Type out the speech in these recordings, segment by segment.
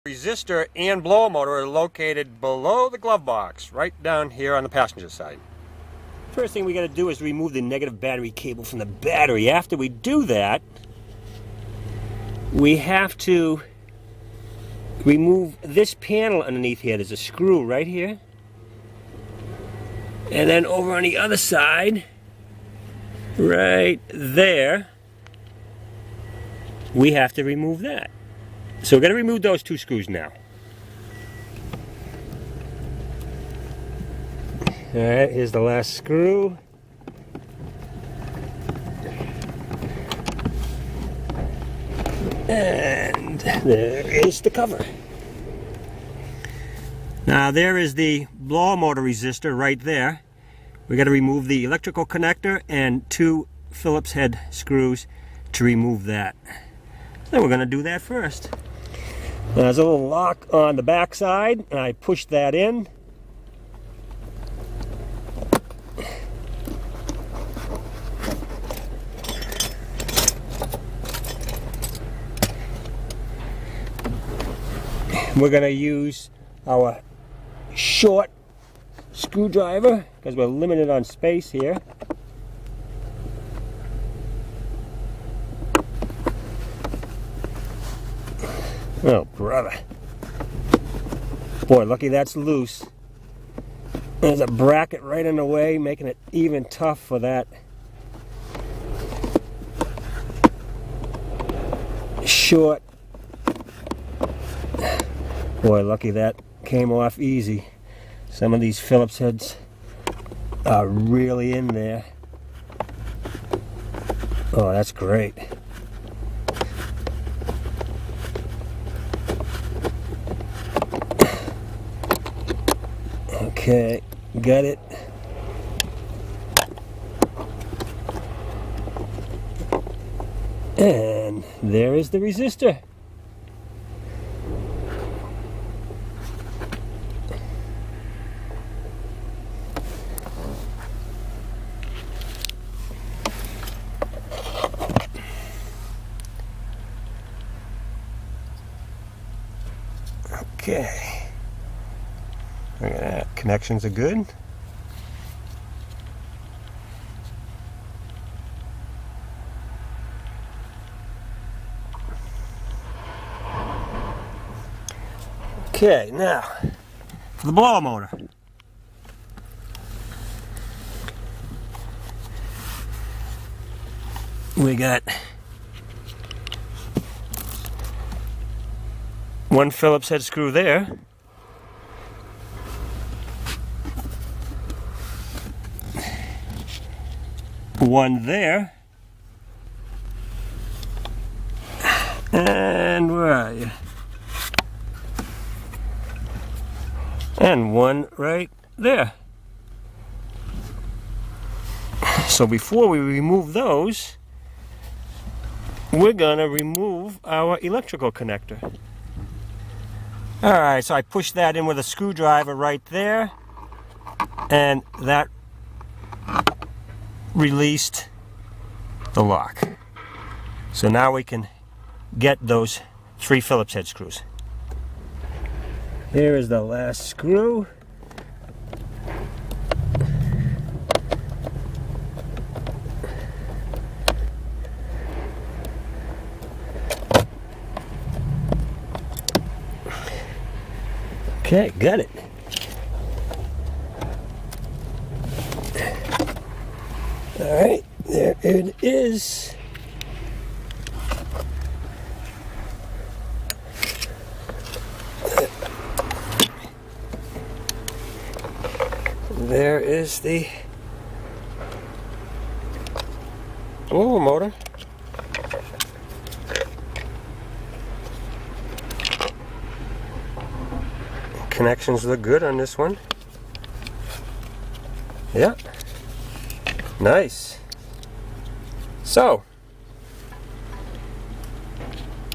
Resistor and blower motor are located below the glove box, right down here on the passenger side. First thing we got to do is remove the negative battery cable from the battery. After we do that, we have to remove this panel underneath here. There's a screw right here. And then over on the other side, right there, we have to remove that. So we're going to remove those two screws now. Alright, here's the last screw. And there is the cover. Now there is the blower motor resistor right there. We got to remove the electrical connector and two Phillips head screws to remove that. So we're going to do that first. Now, there's a little lock on the back side, and I push that in. We're going to use our short screwdriver because we're limited on space here. Oh, brother. Boy, lucky that's loose. There's a bracket right in the way, making it even tough for that short. Boy, lucky that came off easy. Some of these Phillips heads are really in there. Oh, that's great. Okay, got it. And there is the resistor. Okay. Look at that. Connections are good. Okay, now for the blower motor. We got one Phillips head screw there. One there. And where are you? And one right there. So before we remove those, we're gonna remove our electrical connector. Alright, so I pushed that in with a screwdriver right there, and that released the lock. So now we can get those three Phillips head screws. Here is the last screw. Okay, got it. All right, there it is. There is the blower motor. Connections look good on this one. Yeah. Nice. So,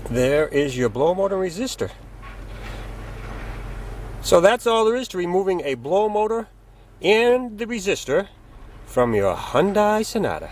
there is your blower motor resistor. So that's all there is to removing a blower motor and the resistor from your Hyundai Sonata.